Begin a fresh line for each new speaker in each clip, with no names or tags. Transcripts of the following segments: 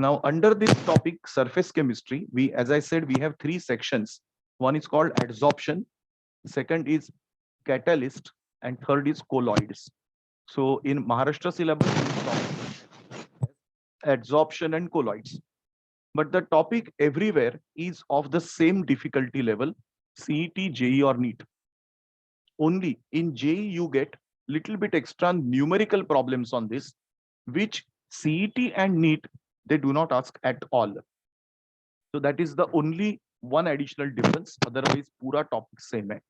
Now, under this topic, surface chemistry, as I said, we have three sections. One is called adsorption, second is catalyst, and third is colloids. So in Maharashtra syllabus, we talk adsorption and colloids. But the topic everywhere is of the same difficulty level, CET, JEE or NEET. Only in JEE you get little bit extra numerical problems on this, which CET and NEET, they do not ask at all. So that is the only one additional difference. Otherwise, pura topic same hai.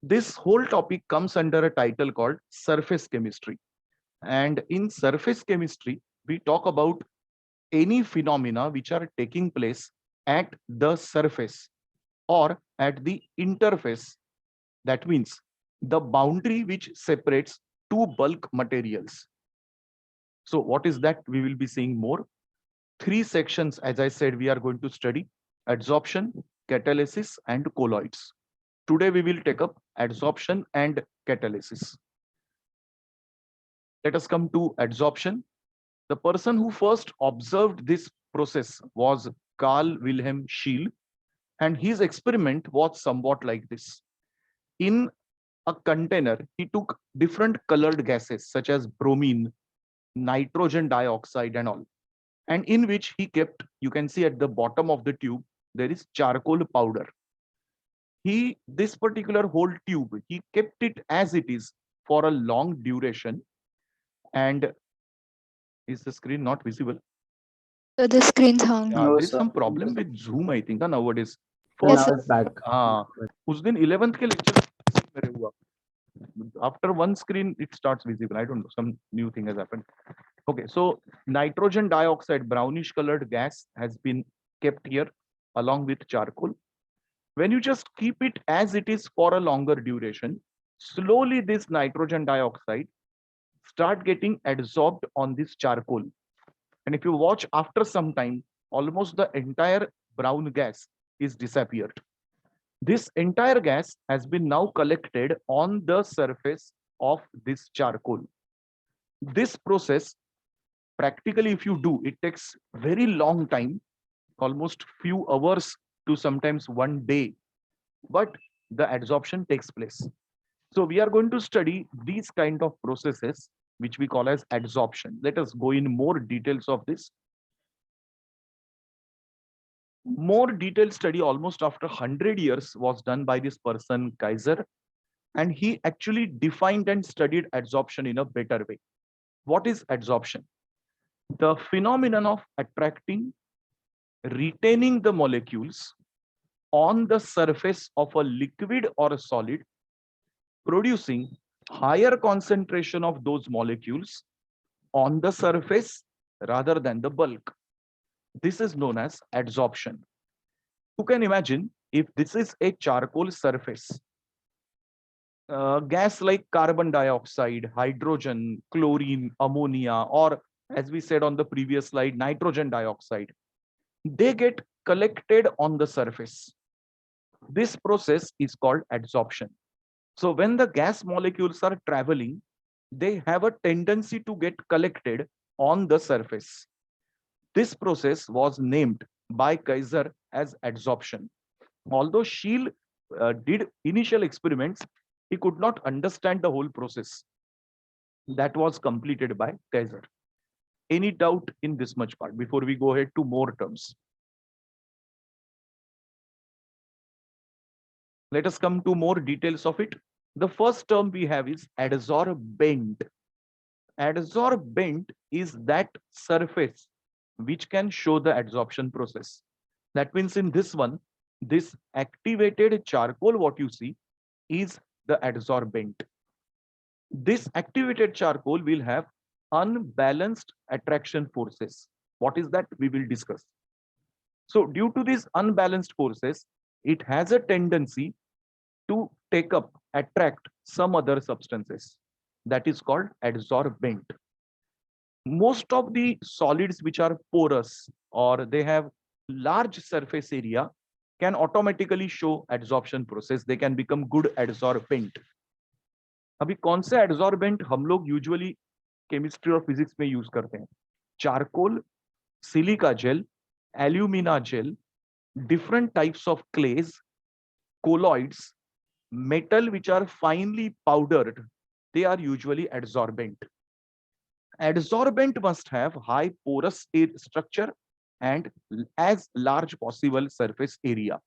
This whole topic comes under a title called surface chemistry. And in surface chemistry, we talk about any phenomena which are taking place at the surface or at the interface. That means the boundary which separates two bulk materials. So what is that? We will be seeing more. Three sections, as I said, we are going to study: adsorption, catalysis, and colloids. Today we will take up adsorption and catalysis. Let us come to adsorption. The person who first observed this process was Carl Wilhelm Scheele, and his experiment was somewhat like this. In a container, he took different colored gases such as bromine, nitrogen dioxide, and all, and in which he kept, you can see at the bottom of the tube, there is charcoal powder. This particular whole tube, he kept it as it is for a long duration. And is the screen not visible?
So the screen's hung.
Yeah,
No,
there is
sir.
some problem with Zoom, I think, nowadays.
So
Yes,
now
sir.
it's back.
हाँ, उस दिन 11th के lecture मेरे हुआ. After one screen, it starts visible. I don't know, some new thing has happened. Okay, so nitrogen dioxide, brownish colored gas, has been kept here along with charcoal. When you just keep it as it is for a longer duration, slowly this nitrogen dioxide start getting adsorbed on this charcoal. And if you watch after some time, almost the entire brown gas is disappeared. This entire gas has been now collected on the surface of this charcoal. This process, practically, if you do, it takes very long time, almost few hours to sometimes one day, but the adsorption takes place. So we are going to study these kind of processes, which we call as adsorption. Let us go in more details of this. More detailed study almost after 100 years was done by this person, Kaiser, and he actually defined and studied adsorption in a better way. What is adsorption? The phenomenon of attracting, retaining the molecules on the surface of a liquid or a solid, producing higher concentration of those molecules on the surface rather than the bulk. This is known as adsorption. You can imagine if this is a charcoal surface, gas like carbon dioxide, hydrogen, chlorine, ammonia, or as we said on the previous slide, nitrogen dioxide, they get collected on the surface. This process is called adsorption. So when the gas molecules are traveling, they have a tendency to get collected on the surface. This process was named by Kaiser as adsorption. Although Scheele did initial experiments, he could not understand the whole process. That was completed by Kaiser. Any doubt in this much part before we go ahead to more terms? Let us come to more details of it. The first term we have is adsorbent. Adsorbent is that surface which can show the adsorption process. That means in this one, this activated charcoal, what you see, is the adsorbent. This activated charcoal will have unbalanced attraction forces. What is that? We will discuss. So due to these unbalanced forces, it has a tendency to take up, attract some other substances. That is called adsorbent. Most of the solids which are porous or they have large surface area can automatically show adsorption process. They can become good adsorbent. अभी कौन से adsorbent हम लोग usually chemistry और physics में use करते हैं? charcoal, silica gel, alumina gel, different types of clays, colloids, metal which are finely powdered, they are usually adsorbent. Adsorbent must have high porous structure and as large possible surface area.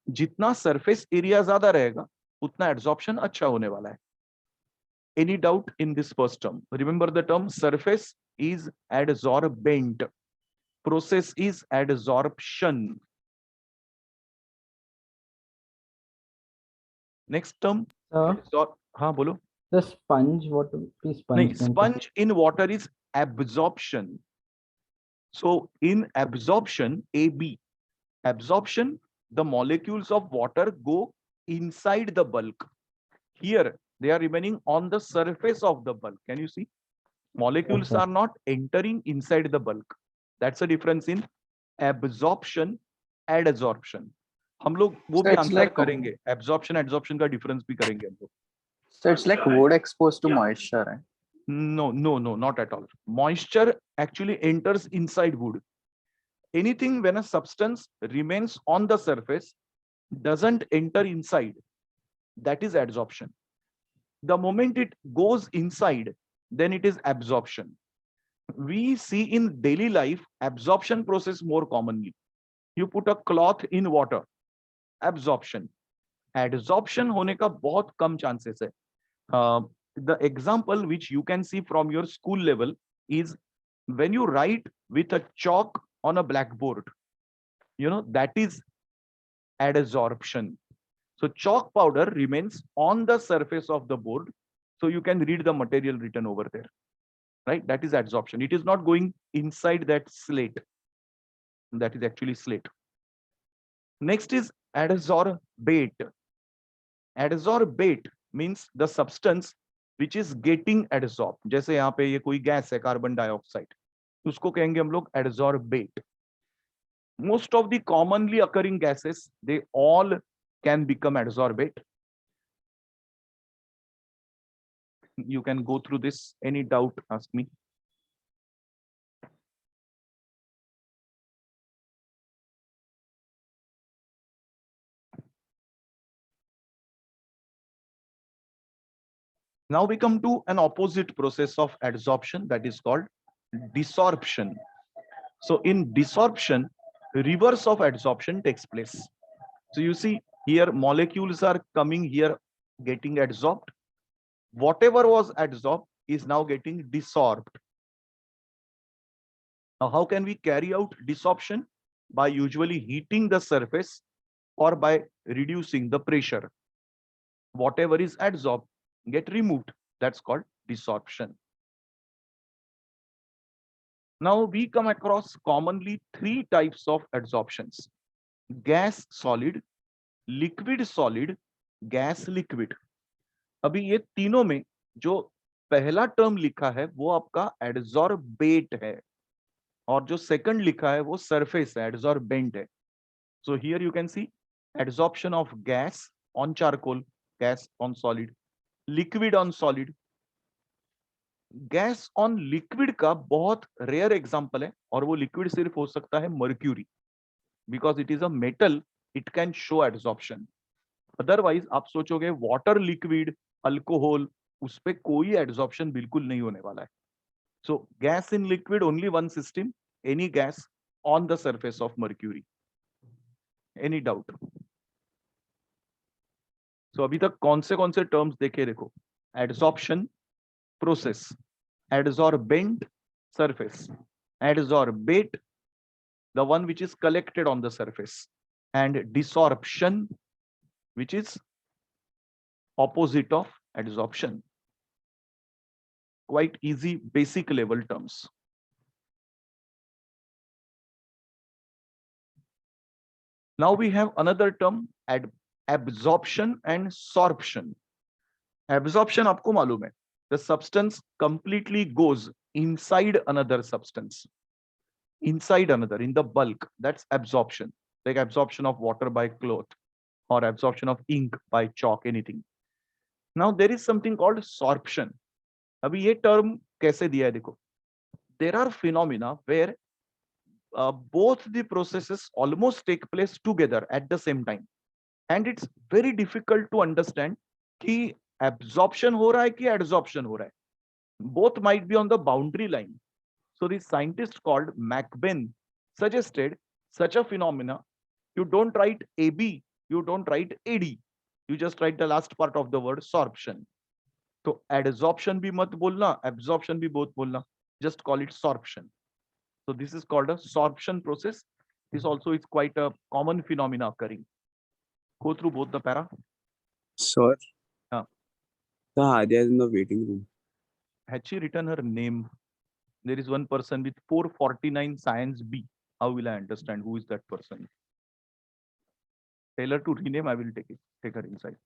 जितना surface area ज्यादा रहेगा उतना adsorption अच्छा होने वाला है. Any doubt in this first term? Remember the term surface is adsorbent. Process is adsorption. Next term. हाँ बोलो.
The sponge, what is
नहीं,
sponge?
sponge in water is absorption. So in absorption, AB, absorption, the molecules of water go inside the bulk. Here, they are remaining on the surface of the bulk. Can you see? Molecules
Okay.
are not entering inside the bulk. That's the difference in absorption and adsorption. हम लोग वो
So
भी
it's
answer
like-
करेंगे. Absorption adsorption का difference भी करेंगे हम लोग.
So it's like wood exposed to moisture, right?
No, not at all. Moisture actually enters inside wood. Anything when a substance remains on the surface doesn't enter inside, that is adsorption. The moment it goes inside, then it is absorption. We see in daily life absorption process more commonly. You put a cloth in water, absorption. Adsorption होने का बहुत कम chances है. The example which you can see from your school level is when you write with a chalk on a blackboard, you know, that is adsorption. So chalk powder remains on the surface of the board, so you can read the material written over there, right? That is adsorption. It is not going inside that slate. That is actually slate. Next is adsorbate. Adsorbate means the substance which is getting adsorbed. जैसे यहाँ पे ये कोई gas है carbon dioxide, उसको कहेंगे हम लोग adsorbate. Most of the commonly occurring gases, they all can become adsorbate. You can go through this. Any doubt, ask me. Now we come to an opposite process of adsorption, that is called desorption. So in desorption, reverse of adsorption takes place. So you see here molecules are coming here, getting adsorbed. Whatever was adsorbed is now getting desorbed. Now how can we carry out desorption? By usually heating the surface or by reducing the pressure. Whatever is adsorbed get removed. That's called desorption. Now we come across commonly three types of adsorptions: gas solid, liquid solid, gas liquid. अभी ये तीनों में जो पहला term लिखा है वो आपका एडसॉर्बेट है और जो सेकंड लिखा है वो सरफेस है, एडसॉर्बेंट है. So here you can C adsorption of gas on charcoal, gas on solid, liquid on solid. Gas on liquid का बहुत रेयर एग्जांपल है और वो लिक्विड सिर्फ हो सकता है mercury, because it is a metal, it can show adsorption. Otherwise आप सोचोगे वाटर लिक्विड, अल्कोहल, उस पे कोई एडसॉर्प्शन बिल्कुल नहीं होने वाला है. So gas in liquid only one system, any gas on the surface of mercury. Any doubt? So अभी तक कौन से टर्म्स देखे? देखो, adsorption process, adsorbent surface, adsorbate the one which is collected on the surface, and desorption which is opposite of adsorption. Quite easy basic level terms. Now we have another term, absorption and sorption. Absorption आपको मालूम है, the substance completely goes inside another substance, inside another, in the bulk. That's absorption, like absorption of water by cloth or absorption of ink by chalk, anything. Now there is something called sorption. अभी ये term कैसे दिया है देखो, there are phenomena where both the processes almost take place together at the same time, and it's very difficult to understand कि absorption हो रहा है कि adsorption हो रहा है. Both might be on the boundary line. So the scientist called McBain suggested such a phenomena. You don't write AB, you don't write AD, you just write the last part of the word sorption. So adsorption भी मत बोलना, absorption भी both बोलना, just call it sorption. So this is called a sorption process. This also is quite a common phenomena occurring. Go through both the para.
Sir.
Huh.
The Hadia is in the waiting room.
Had she written her name? There is one person with 449 science B. How will I understand who is that person? Tell her to rename. I will take her inside.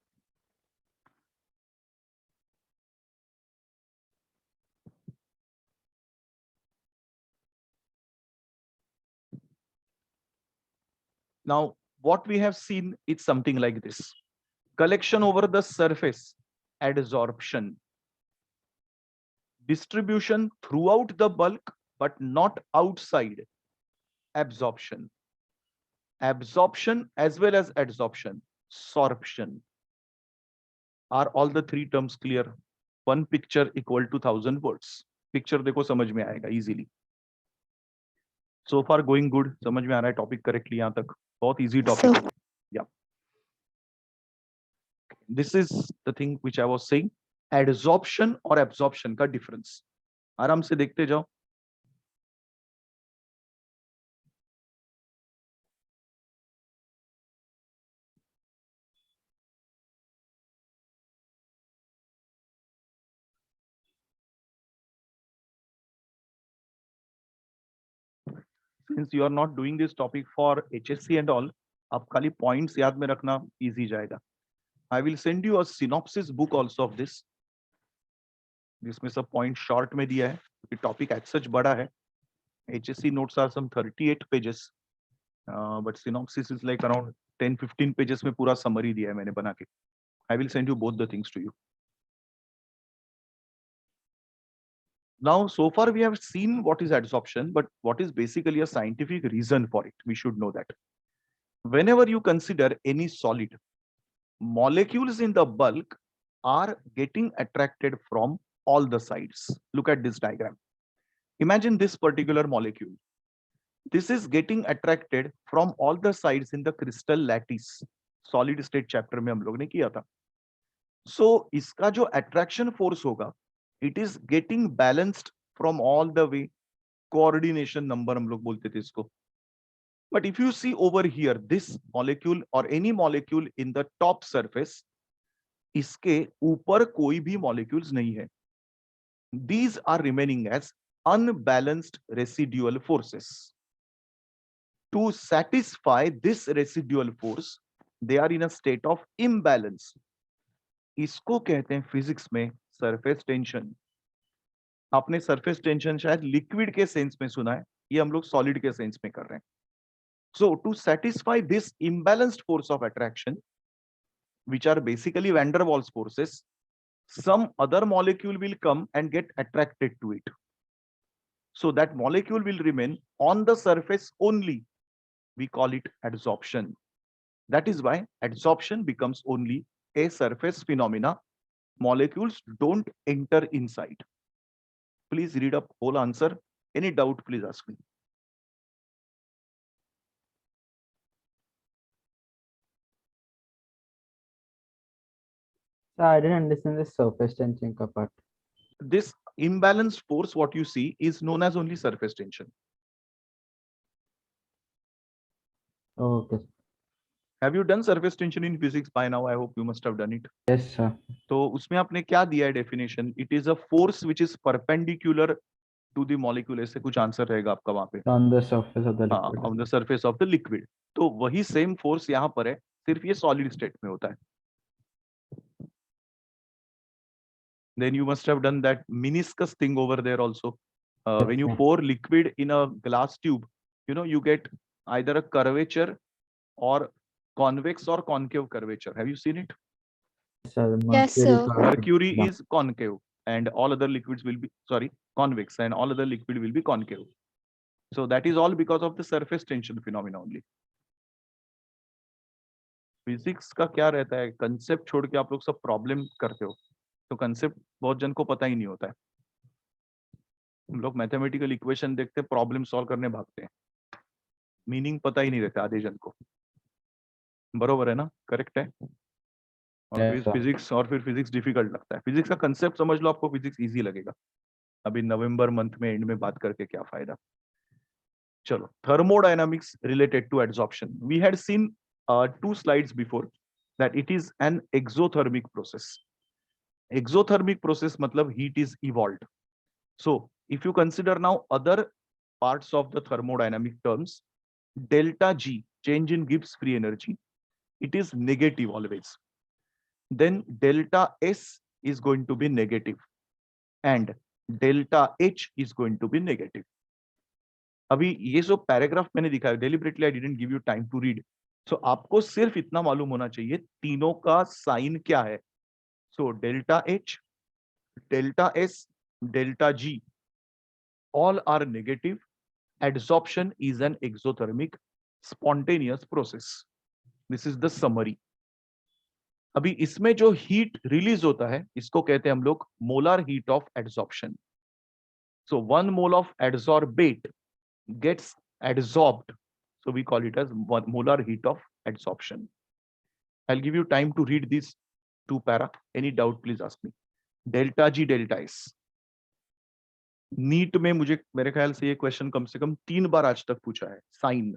Now, what we have seen is something like this. Collection over the surface, adsorption. Distribution throughout the bulk, but not outside, absorption. Absorption as well as adsorption, sorption. Are all the three terms clear? One picture equal to 1000 words. Picture देखो समझ में आएगा easily. So far going good. समझ में आ रहा है topic correctly यहाँ तक. बहुत easy topic.
So,
Yeah. This is the thing which I was saying. Adsorption और absorption का difference. आराम से देखते जाओ. Since you are not doing this topic for HSC and all, आप खाली points याद में रखना easy जाएगा. I will send you a synopsis book also of this. जिसमें सब point short में दिया है. The topic as such बड़ा है. HSC notes are some 38 pages, but synopsis is like around 10-15 pages में पूरा summary दिया है मैंने बना के. I will send you both the things to you. Now, so far we have seen what is adsorption, but what is basically a scientific reason for it? We should know that. Whenever you consider any solid, molecules in the bulk are getting attracted from all the sides. Look at this diagram. Imagine this particular molecule. This is getting attracted from all the sides in the crystal lattice. Solid state chapter में हम लोग ने किया था. So इसका जो attraction force होगा, it is getting balanced from all the way. Coordination number हम लोग बोलते थे इसको. But if you see over here, this molecule or any molecule in the top surface, इसके ऊपर कोई भी molecules नहीं है. These are remaining as unbalanced residual forces. To satisfy this residual force, they are in a state of imbalance. इसको कहते हैं physics में सरफेस टेंशन. आपने सरफेस टेंशन शायद लिक्विड के सेंस में सुना है, ये हम लोग सॉलिड के सेंस में कर रहे हैं. So to satisfy this imbalanced force of attraction, which are basically van der Waals forces, some other molecule will come and get attracted to it. So that molecule will remain on the surface only. We call it adsorption. That is why adsorption becomes only a surface phenomena. Molecules don't enter inside. Please read up whole answer. Any doubt, please ask me.
So I didn't understand the surface tension का part.
This imbalanced force, what you see, is known as only surface tension.
Okay.
Have you done surface tension in physics by now? I hope you must have done it.
Yes, sir.
तो उसमें आपने क्या दिया है definition? It is a force which is perpendicular to the molecule. ऐसे कुछ answer रहेगा आपका वहां पे.
On the surface of the
हाँ,
liquid.
on the surface of the liquid. तो वही same force यहाँ पर है, सिर्फ ये solid state में होता है. Then you must have done that meniscus thing over there also. When you
Yes, sir.
pour liquid in a glass tube, you know, you get either a curvature or convex or concave curvature. Have you seen it?
Sir,
Yes,
mercury
sir.
curve.
Mercury
Yeah.
is concave. and all other liquids will be, sorry, convex, and all other liquid will be concave. So that is all because of the surface tension phenomena only. Physics का क्या रहता है, concept छोड़ के आप लोग सब problem करते हो, तो कंसेप्ट बहुत जन को पता ही नहीं होता है. हम लोग मैथमेटिकल इक्वेशन देखते, प्रॉब्लम सॉल्व करने भागते हैं, मीनिंग पता ही नहीं रहता आधे जन को. बरोबर है ना, करेक्ट है. और
Yes,
फिर
sir.
फिजिक्स, और फिर फिजिक्स डिफिकल्ट लगता है. फिजिक्स का कंसेप्ट समझ लो, आपको फिजिक्स इजी लगेगा. अभी नवंबर मंथ में एंड में बात करके क्या फायदा. चलो, thermodynamics related to adsorption. We had seen 2 slides before that it is an exothermic process. Exothermic process matlab heat is evolved. So if you consider now other parts of the thermodynamic terms, delta G, change in Gibbs free energy, it is negative always. Then delta S is going to be negative and delta H is going to be negative. अभी ये जो paragraph मैंने दिखाया, deliberately I didn't give you time to read. So आपको सिर्फ इतना मालूम होना चाहिए तीनों का साइन क्या है. So delta H, delta S, delta G, all are negative. Adsorption is an exothermic spontaneous process. This is the summary. अभी इसमें जो हीट रिलीज होता है इसको कहते हैं हम लोग molar heat of adsorption. So 1 mole of adsorbate gets adsorbed, so we call it as molar heat of adsorption. I'll give you time to read these 2 para. Any doubt please ask me. Delta G, delta S. NEET में मुझे मेरे ख्याल से ये question कम से कम 3 बार आज तक पूछा है. साइन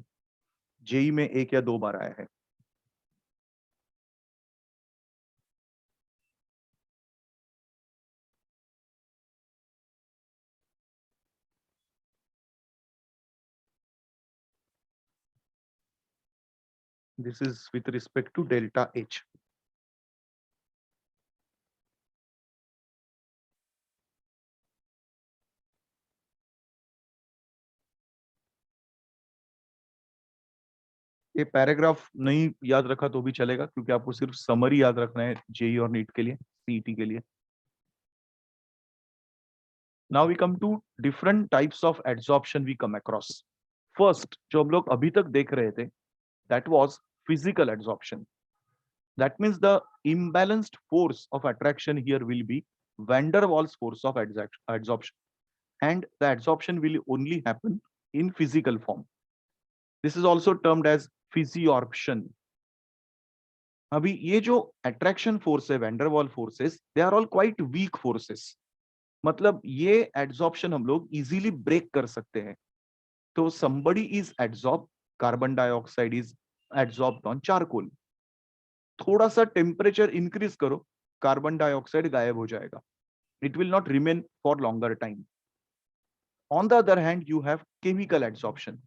जेई में 1 या 2 बार आया है. This is with respect to delta H. ये पैराग्राफ नहीं याद रखा तो भी चलेगा, क्योंकि आपको सिर्फ समरी याद रखना है जेई और नीट के लिए, सीईटी के लिए. Now we come to different types of adsorption we come across. First, जो हम लोग अभी तक देख रहे थे, that was physical adsorption. That means the imbalanced force of attraction here will be van der Waals force of adsorption, and the adsorption will only happen in physical form. This is also termed as physiorption. अभी ये जो attraction force है, van der Waals forces, they are all quite weak forces. मतलब ये adsorption हम लोग easily break कर सकते हैं. तो somebody is adsorbed, carbon dioxide is adsorbed on charcoal. थोड़ा सा टेम्परेचर इंक्रीज करो, कार्बन डाइऑक्साइड गायब हो जाएगा. It will not remain for longer time. On the other hand you have chemical adsorption,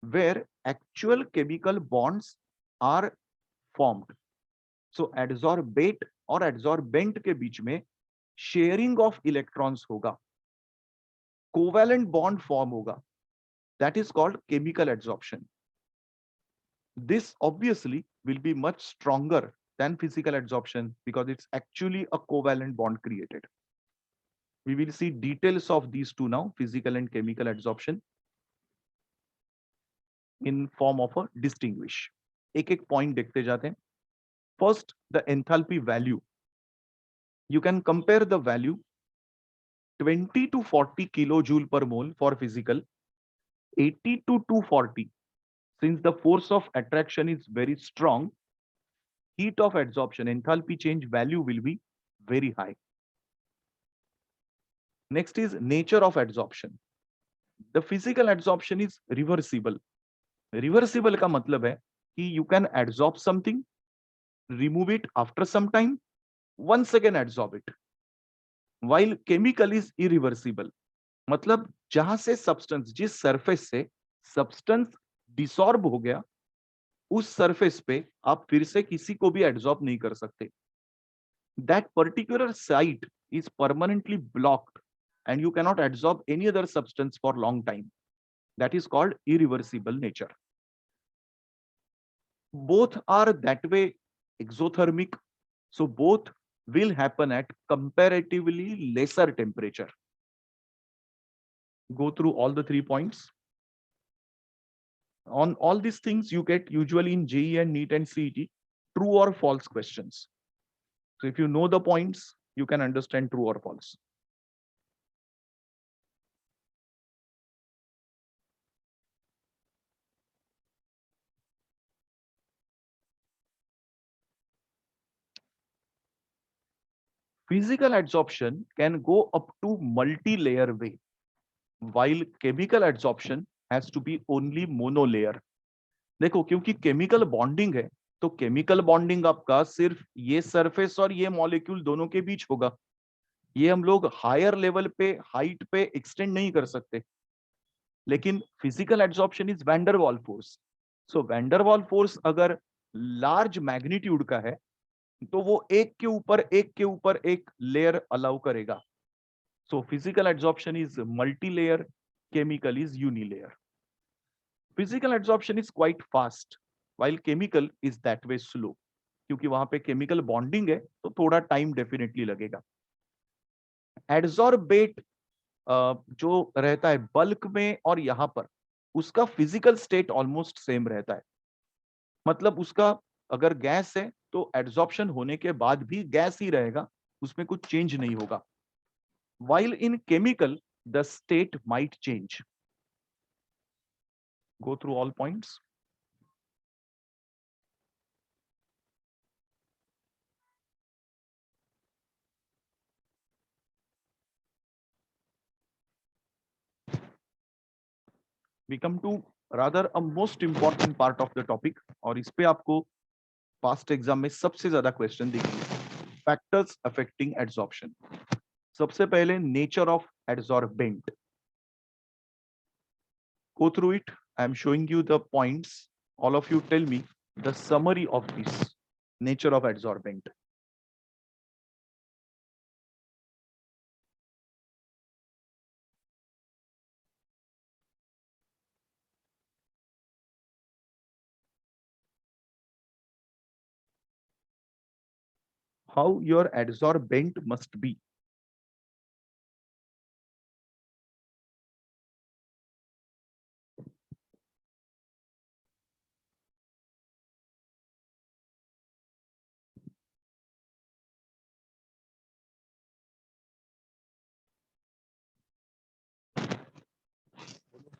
where actual chemical bonds are formed. So adsorbate और adsorbent के बीच में शेयरिंग ऑफ इलेक्ट्रॉन्स होगा, covalent bond form होगा. That is called chemical adsorption. This obviously will be much stronger than physical adsorption because it's actually a covalent bond created. We will see details of these two now, physical and chemical adsorption, in form of a distinguish. एक point देखते जाते हैं. First, the enthalpy value. You can compare the value 20 to 40 kilojoule per mole for physical, 80 to 240. Since the force of attraction is very strong, heat of adsorption, enthalpy change value will be very high. Next is nature of adsorption. The physical adsorption is reversible. Reversible का मतलब है कि you can adsorb something, remove it after some time, once again adsorb it. While chemical is irreversible. मतलब जहां से substance, जिस surface से substance डिसॉर्ब हो गया, उस सरफेस पे आप फिर से किसी को भी एडसॉर्ब नहीं कर सकते. That particular site is permanently blocked and you can not adsorb any other substance for long time. That is called irreversible nature. Both are that way exothermic. So both will happen at comparatively lesser temperature. Go through all the 3 points. On all these things you get usually in JEE and NEET and CET, true or false questions. So if you know the points, you can understand true or false. Physical adsorption can go up to multi-layer way, while chemical adsorption has to be only monolayer. देखो क्योंकि chemical bonding है, तो chemical bonding आपका सिर्फ ये surface और ये molecule दोनों के बीच होगा. ये हम लोग हायर लेवल पे, हाइट पे एक्सटेंड नहीं कर सकते. लेकिन physical adsorption is van der Waal force. So van der Waal force अगर लार्ज मैग्नीट्यूड का है तो वो एक के ऊपर एक लेयर अलाउ करेगा. So physical adsorption is multi layer, chemical is unilayer. Physical adsorption is quite fast while chemical is that way slow, क्योंकि वहां पे केमिकल बॉन्डिंग है तो थोड़ा टाइम डेफिनेटली लगेगा. एड्सॉर्बेट जो रहता है बल्क में और यहां पर, उसका फिजिकल स्टेट ऑलमोस्ट सेम रहता है. मतलब उसका अगर गैस है तो एड्सॉर्प्शन होने के बाद भी गैस ही रहेगा, उसमें कुछ चेंज नहीं होगा. while in chemical the state might change. Go through all points. We come to rather a most important part of the topic, और इस पे आपको पास्ट एग्जाम में सबसे ज्यादा क्वेश्चन दिखेंगे. Factors affecting adsorption. सबसे पहले nature of adsorbent. Go through it. I am showing you the points. All of you tell me the summary of this nature of adsorbent. How your adsorbent must be.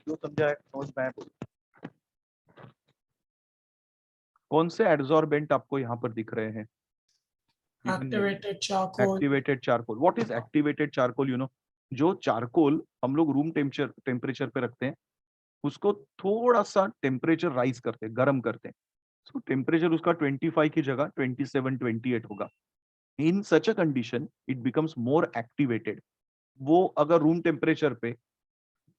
जो समझा है समझ में आया. कौन से एड्सॉर्बेंट आपको यहाँ पर दिख रहे हैं?
Activated charcoal.
Activated charcoal. What is activated charcoal? You know, जो चारकोल हम लोग रूम टेम्परेचर पे रखते हैं, उसको थोड़ा सा टेम्परेचर राइज करते हैं, गर्म करते हैं. सो टेम्परेचर उसका 25 की जगह 27, 28 होगा. In such a condition it becomes more activated. वो अगर रूम टेम्परेचर पे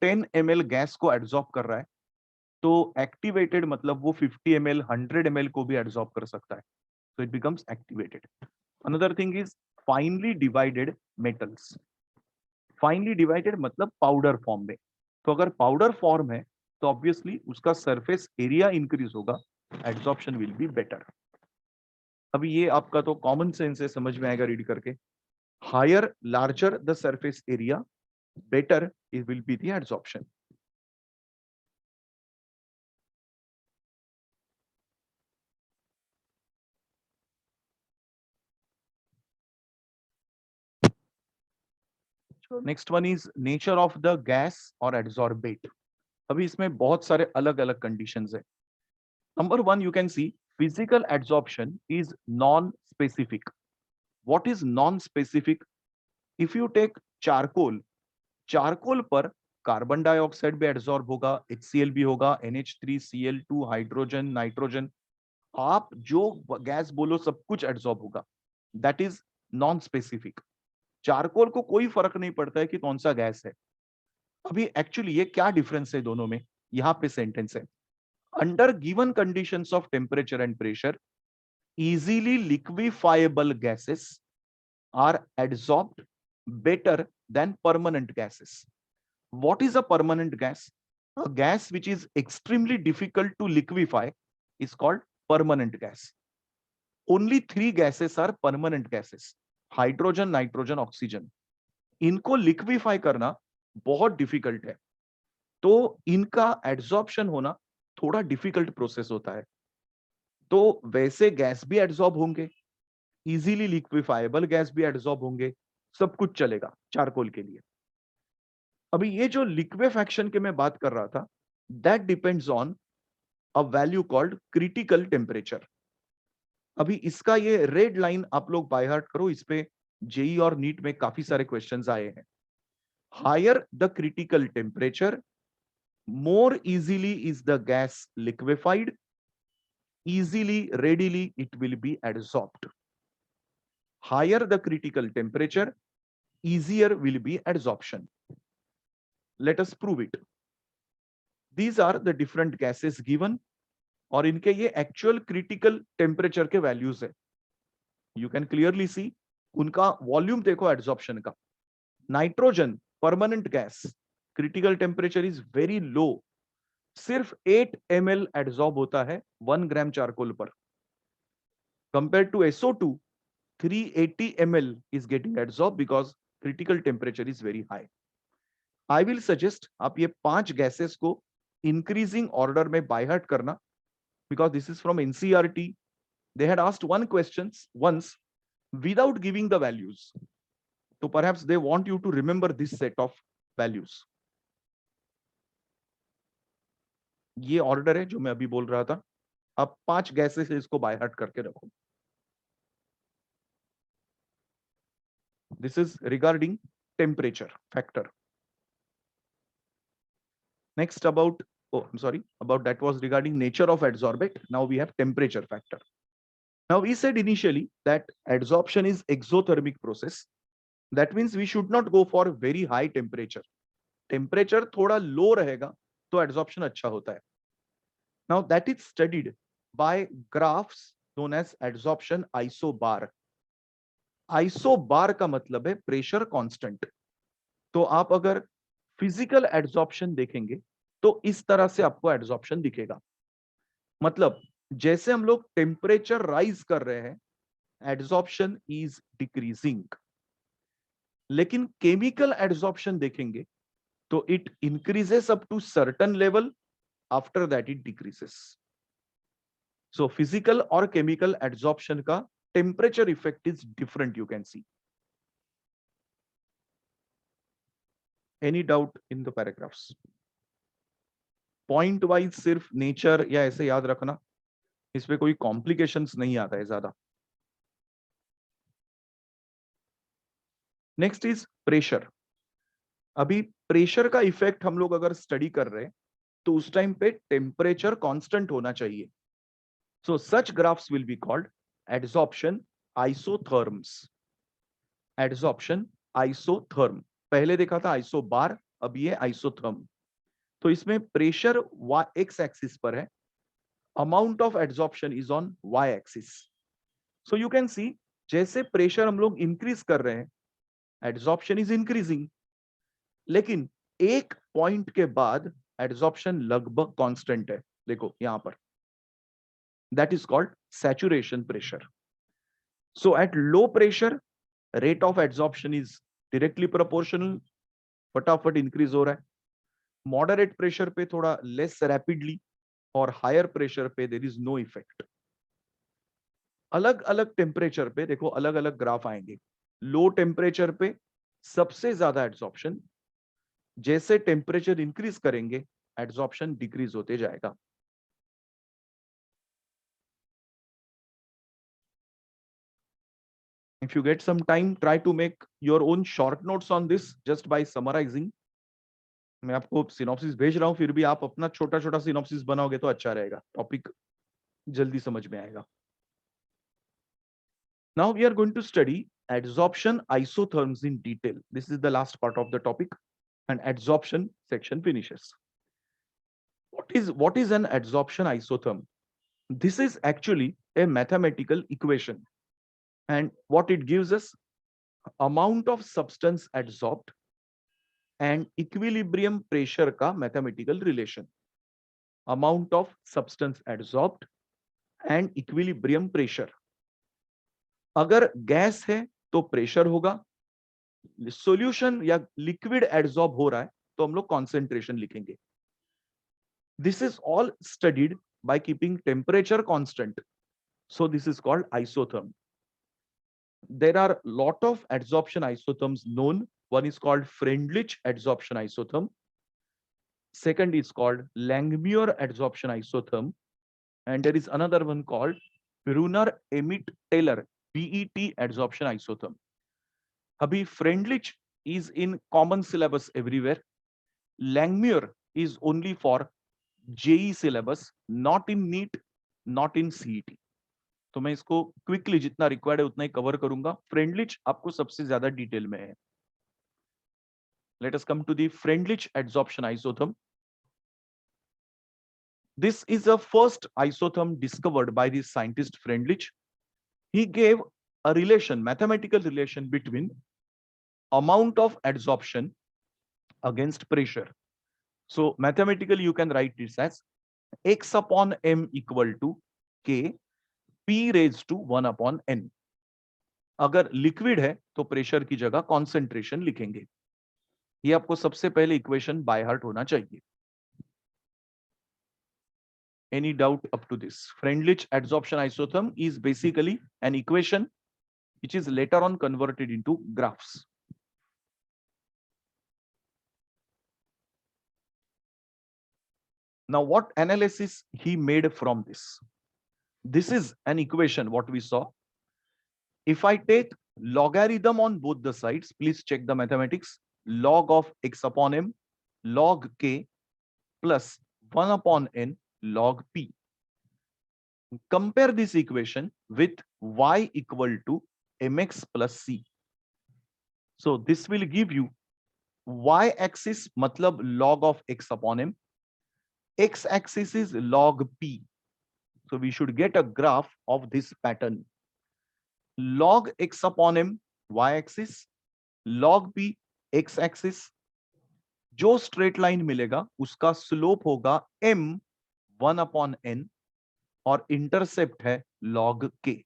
10 ml गैस को एड्सॉर्ब कर रहा है, तो एक्टिवेटेड मतलब वो 50 ml 100 ml को भी एड्सॉर्ब कर सकता है. So it becomes activated. Another thing is finely divided metals. Finely divided मतलब पाउडर फॉर्म में. तो अगर पाउडर फॉर्म है तो ऑब्वियसली उसका सरफेस एरिया इंक्रीज होगा, एड्सॉर्प्शन विल बी बेटर. अभी ये आपका तो कॉमन सेंस है, समझ में आएगा रीड करके. Higher larger the surface area, better it will be the adsorption. Next one is nature of the gas और एड्सॉर्बेट. अभी इसमें बहुत सारे अलग अलग कंडीशंस है. Number 1 you can see physical adsorption is non specific. What is non specific? If you take charcoal, charcoal पर carbon dioxide भी एड्सॉर्ब होगा, HCl भी होगा, NH3, Cl2, हाइड्रोजन, नाइट्रोजन. आप जो गैस बोलो सब कुछ एड्सॉर्ब होगा. That is non specific. Charcoal को कोई फर्क नहीं पड़ता है कि कौन सा गैस है. अभी एक्चुअली ये क्या डिफरेंस है दोनों में, यहां पे सेंटेंस है. Under given conditions of temperature and pressure, easily liquefiable gases are adsorbed better than permanent gases. What is a permanent gas? A gas which is extremely difficult to liquefy is called permanent gas. Only 3 gases are permanent gases. Hydrogen, nitrogen, oxygen, इनको liquefy करना बहुत difficult है, तो इनका adsorption होना थोड़ा difficult process होता है। तो वैसे गैस भी एड्सॉर्ब होंगे, इजीली लिक्विफाइबल गैस भी एड्सॉर्ब होंगे, सब कुछ चलेगा चारकोल के लिए। अभी ये जो लिक्विफैक्शन के मैं बात कर रहा था, that depends on a value called critical temperature. अभी इसका ये रेड लाइन आप लोग बाय हार्ट करो, इस पे जेई और नीट में काफी सारे क्वेश्चंस आए हैं। Higher the critical temperature, more easily is the gas liquefied, easily, readily it will be adsorbed. Higher the critical temperature, easier will be adsorption. Let us prove it. These are the different gases given, और इनके ये actual critical temperature के values है। You can clearly see उनका volume देखो adsorption का। Nitrogen permanent gas, critical temperature is very low, सिर्फ 8 ml adsorb होता है 1 ग्राम चारकोल पर। Compare to SO2, 380 ml is getting adsorbed because critical temperature is very high. I will suggest आप ये 5 gases को increasing order में by heart करना, because this is from NCERT. They had asked one question once without giving the values. So perhaps they want you to remember this set of values. ये order है जो मैं अभी बोल रहा था, अब 5 गैसेस इसको बाय हार्ट करके रखो। This is regarding temperature factor. Next about that was regarding nature of adsorbate. Now we have temperature factor. Now we said initially that adsorption is exothermic process. That means we should not go for very high temperature. Temperature थोड़ा low रहेगा तो adsorption अच्छा होता है. Now that is studied by graphs known as adsorption isobar. Isobar का मतलब है pressure constant. तो आप अगर फिजिकल एड्सॉर्प्शन देखेंगे तो इस तरह से आपको एड्सॉर्प्शन दिखेगा। मतलब जैसे हम लोग टेम्परेचर राइज कर रहे हैं, एड्सॉर्प्शन इज डिक्रीजिंग। लेकिन केमिकल एड्सॉर्प्शन देखेंगे तो it increases up to certain level, after that it decreases. So physical और केमिकल एड्सॉर्प्शन का temperature effect is different, you can see. Any doubt in the paragraphs? Point wise सिर्फ nature या ऐसे याद रखना, इसमें कोई कॉम्प्लिकेशंस नहीं आता है ज्यादा। Next is pressure. अभी प्रेशर का इफेक्ट हम लोग अगर स्टडी कर रहे हैं तो उस टाइम पे टेम्परेचर कांस्टेंट होना चाहिए। So such graphs will be called adsorption isotherms. Adsorption isotherm, पहले देखा था आइसोबार, अब ये आइसोथर्म। तो इसमें प्रेशर x एक्सिस पर है, amount of adsorption is on y axis. So you can सी जैसे प्रेशर हम लोग इंक्रीज कर रहे हैं, एड्सॉर्प्शन इज इंक्रीजिंग, लेकिन एक पॉइंट के बाद एड्सॉर्प्शन लगभग कांस्टेंट है। देखो यहां पर, that is called saturation pressure. So at low pressure, rate of adsorption is directly proportional, फटाफट इंक्रीज हो रहा है। मॉडरेट प्रेशर पे थोड़ा लेस रैपिडली, और हायर प्रेशर पे देयर इज नो इफेक्ट। अलग अलग टेम्परेचर पे देखो अलग अलग ग्राफ आएंगे। लो टेम्परेचर पे सबसे ज्यादा एड्सॉर्प्शन, जैसे टेम्परेचर इंक्रीज करेंगे एड्सॉर्प्शन डिक्रीज होते जाएगा। If you get some time, try to make your own short notes on this just by summarizing. मैं आपको सिनॉप्सिस भेज रहा हूं, फिर भी आप अपना छोटा छोटा सिनॉप्सिस बनाओगे तो अच्छा रहेगा, टॉपिक जल्दी समझ में आएगा। Now we are going to study adsorption isotherms in detail. This is the last part of the topic, and adsorption section finishes. What is an adsorption isotherm? This is actually a mathematical equation, and what it gives us, amount of substance adsorbed and equilibrium pressure का mathematical relation. Amount of substance adsorbed and equilibrium pressure. अगर gas है तो pressure होगा, solution या liquid adsorb हो रहा है तो हम लोग कॉन्सेंट्रेशन लिखेंगे. This is all studied by keeping temperature constant. So this is called isotherm. There are lot of adsorption isotherms known. One is called Freundlich adsorption isotherm. Second is called Langmuir adsorption isotherm. And there is another one called Brunner-Emmett-Taylor BET adsorption isotherm. Abhi Freundlich is in common syllabus everywhere. Langmuir is only for JE syllabus, not in NEET, not in CET. तो मैं इसको quickly जितना required है उतना ही cover करूंगा. Freundlich आपको सबसे ज्यादा डिटेल में है. Let us come to the Freundlich adsorption isotherm. This is the first isotherm discovered by the scientist Freundlich. He gave a relation, mathematical relation between amount of adsorption against pressure. So mathematically you can write this as x upon m equal to k p raised to 1 upon n. अगर liquid है तो pressure की जगह concentration लिखेंगे. ये आपको सबसे पहले इक्वेशन बाय हार्ट होना चाहिए. Any doubt up to this? Freundlich adsorption isotherm is basically an equation which is later on converted into graphs. Now, what analysis he made from this? This is an equation, what we saw. If I take logarithm on both the sides, please check the mathematics. Log of x upon m, log k plus 1 upon n, log p. Compare this equation with y equal to mx plus c. So this will give you y-axis matlab log of x upon m. X-axis is log p. So we should get a graph of this pattern. Log x upon m, y-axis, log p, x-axis. जो straight line मिलेगा उसका slope होगा m 1 upon n और intercept है log k.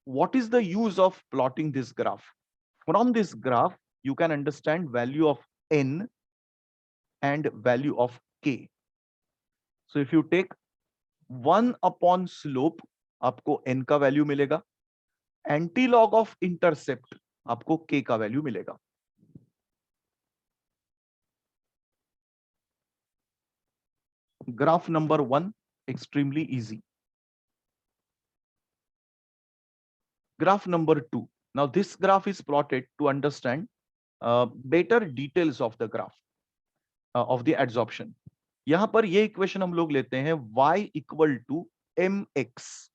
What is the use of plotting this graph? From this graph, you can understand value of n and value of k. So if you take 1 upon slope, आपको n का value मिलेगा. Anti log of intercept आपको k का value मिलेगा. Graph number 1, extremely easy. Graph number 2. Now this graph is plotted to understand better details of the graph of the adsorption. यहां पर ये equation हम लोग लेते हैं y equal to mx.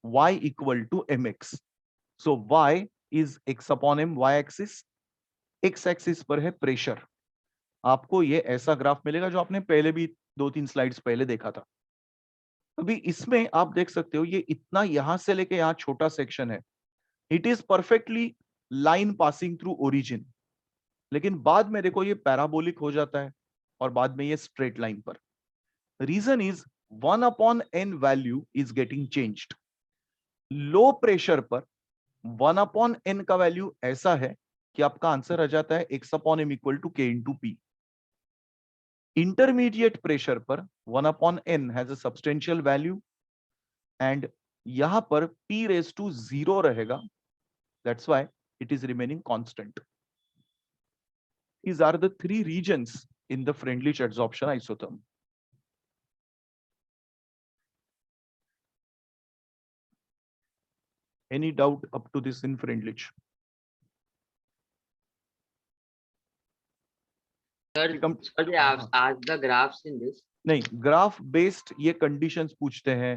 Y equal to mx. So y is x upon m, y axis. x axis पर है pressure. आपको ये ऐसा ग्राफ मिलेगा जो आपने पहले भी 2-3 स्लाइड्स पहले देखा था. अभी इसमें आप देख सकते हो ये इतना यहां से लेके यहां छोटा सेक्शन है. It is perfectly line passing through origin. लेकिन बाद में देखो ये पैराबोलिक हो जाता है और बाद में ये स्ट्रेट लाइन पर. Region is 1 upon n value is getting changed. Low pressure पर 1 upon n का वैल्यू ऐसा है कि आपका आंसर आ जाता है x upon m equal to k into p. Intermediate pressure पर 1 upon n has a substantial value and यहां पर p raised to 0 रहेगा. That's why it is remaining constant. These are the 3 regions in the Freundlich adsorption isotherm. Any doubt up to this in Freundlich?
Sir, they ask the graphs in this.
नहीं, graph based ये conditions पूछते हैं.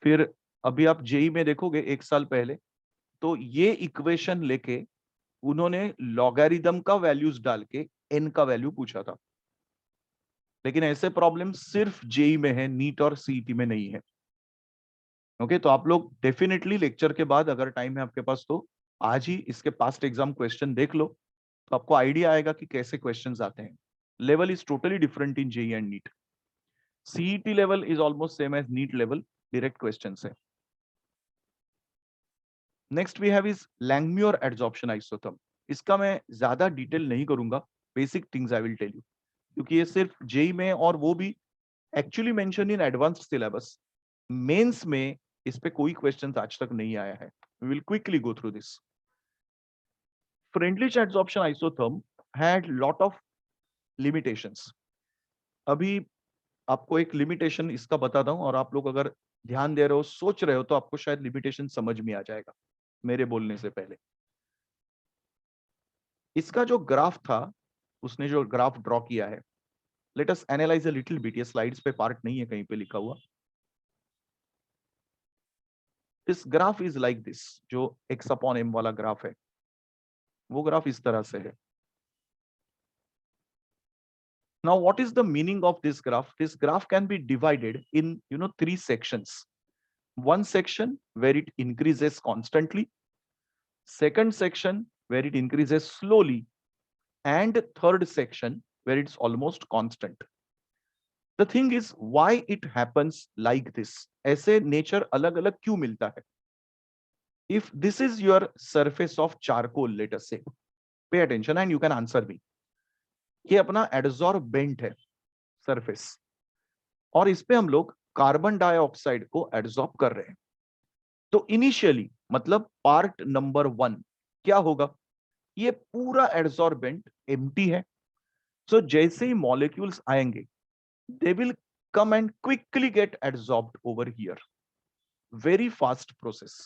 फिर अभी आप JEE में देखोगे 1 साल पहले तो ये इक्वेशन लेके उन्होंने लॉगरिथम का वैल्यूज डाल के एन का वैल्यू पूछा था. लेकिन ऐसे प्रॉब्लम सिर्फ जेई में है, नीट और सीईटी में नहीं है. ओके, तो आप लोग डेफिनेटली लेक्चर के बाद अगर टाइम है आपके पास तो आज ही इसके पास्ट एग्जाम क्वेश्चन देख लो तो आपको आइडिया आएगा कि कैसे क्वेश्चंस आते हैं. Level is totally different in JEE and NEET. CET level is almost same as NEET level. Direct questions है. Next we have is Langmuir adsorption isotherm. इसका मैं ज्यादा डिटेल नहीं करूंगा, basic things I will tell you, क्योंकि ये सिर्फ JEE में और वो भी actually mention in advanced syllabus. Mains में इस पे कोई क्वेश्चन आज तक नहीं आया है. We will quickly go through this. Freundlich adsorption isotherm had lot of limitations. अभी आपको एक लिमिटेशन इसका बताता हूं, और आप लोग अगर ध्यान दे रहे हो, सोच रहे हो, तो आपको शायद लिमिटेशन समझ में आ जाएगा मेरे बोलने से पहले. इसका जो ग्राफ था, उसने जो ग्राफ ड्रॉ किया है, let us analyse a little bit. ये स्लाइड्स पे पार्ट नहीं है कहीं पे लिखा हुआ. This graph is like this. जो एक्स अपॉन एम वाला ग्राफ है, वो ग्राफ इस तरह से है. Now, what is the meaning of this graph? This graph can be divided in, three sections. One section where it increases constantly, second section where it increases slowly, and third section where it's almost constant. The thing is, why it happens like this? ऐसे nature अलग-अलग क्यों मिलता है? If this is your surface of charcoal, let us say, pay attention and you can answer me. ये अपना adsorbent है surface, और इस पे हम लोग कार्बन डाइऑक्साइड को एडजॉर्ब कर रहे हैं. तो इनिशियली, मतलब पार्ट नंबर 1 क्या होगा? ये पूरा एडजॉर्बेंट एम्प्टी है. सो जैसे ही मॉलिक्यूल्स आएंगे, they will come and quickly get adsorbed over here. Very fast process.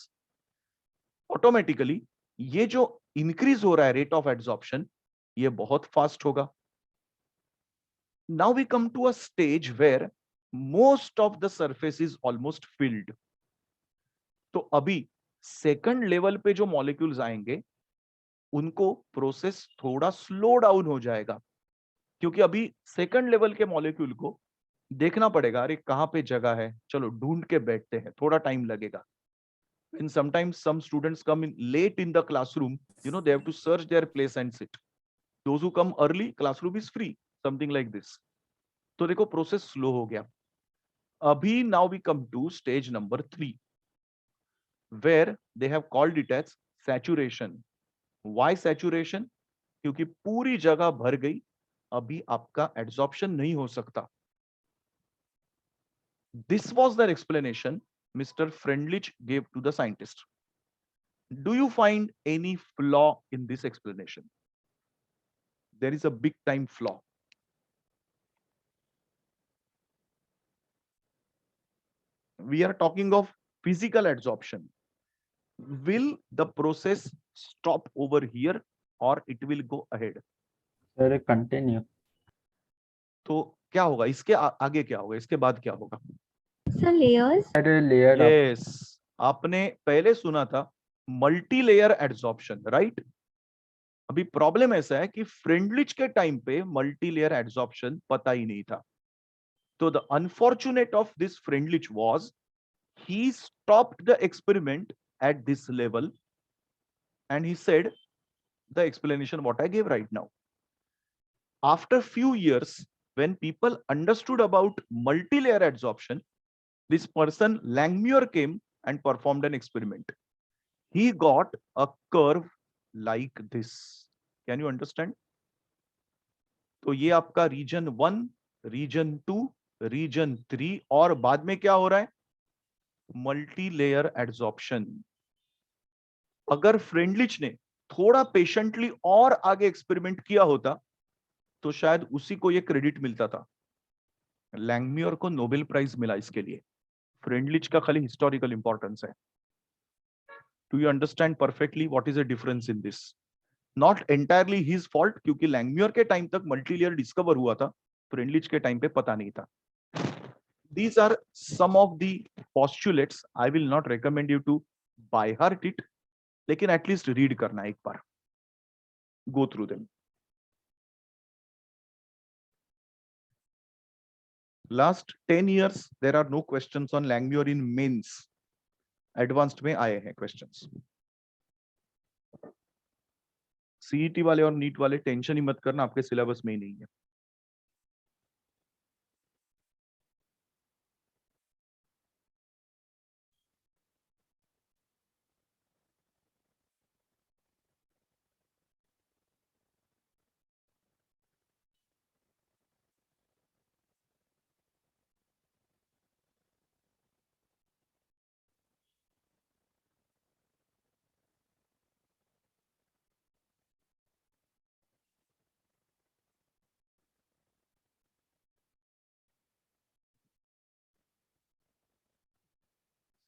Automatically ये जो इंक्रीज हो रहा है रेट ऑफ एडजॉर्प्शन, ये बहुत फास्ट होगा. Now we come to a stage where most of the surface is almost filled. तो अभी सेकंड लेवल पे जो मॉलिक्यूल्स आएंगे, उनको प्रोसेस थोड़ा स्लो डाउन हो जाएगा, क्योंकि अभी सेकंड लेवल के मॉलिक्यूल को देखना पड़ेगा, अरे कहां पे जगह है, चलो ढूंढ के बैठते हैं, थोड़ा टाइम लगेगा. And sometimes some students come in late in the classroom, they have to search their place and sit. Those who come early, classroom is free, something like this. तो देखो प्रोसेस स्लो हो गया. अभी now we come to stage number 3, where they have called it as saturation. Why saturation? क्योंकि पूरी जगह भर गई, अभी आपका एड्सॉर्प्शन नहीं हो सकता. This was the explanation mister Freundlich gave to the scientist. Do you find any flaw in this explanation? There is a big time flaw. We are talking of physical adsorption. Will the process stop over here or it will go ahead?
Sir continue.
तो क्या होगा इसके आगे? क्या होगा इसके बाद? क्या होगा?
Sir, layers.
Sir layer up.
Yes, आपने पहले सुना था मल्टी लेयर एड्सॉर्प्शन, राइट? अभी प्रॉब्लम ऐसा है कि फ्रेंडलिच के टाइम पे मल्टी लेयर एड्सॉर्प्शन पता ही नहीं था. तो the unfortunate of this Freundlich was he stopped the experiment at this level and he said the explanation what I gave right now. After few years, when people understood about multi-layer adsorption, this person Langmuir came and performed an experiment. He got a curve like this. Can you understand? तो ये आपका reason 1, reason 2, reason 3, और बाद में क्या हो रहा है? Multi layer adsorption. अगर फ्रेंडलिच ने थोड़ा पेशेंटली और आगे एक्सपेरिमेंट किया होता, तो शायद उसी को ये क्रेडिट मिलता था. लैंगम्यूर को नोबेल प्राइज मिला इसके लिए. फ्रेंडलिच का खाली हिस्टोरिकल इंपॉर्टेंस है. Do you understand perfectly what is the difference in this? Not entirely his fault, क्योंकि लैंगम्यूर के टाइम तक मल्टी लेयर डिस्कवर हुआ था, फ्रेंडलिच के टाइम पे पता नहीं था. These are some of the postulates. I will not recommend you to by heart it, लेकिन एटलीस्ट रीड करना एक बार, go through them. Last 10 years there are no questions on Langmuir in mains. Advanced में आए हैं questions. CET वाले और NEET वाले टेंशन ही मत करना, आपके सिलेबस में ही नहीं है.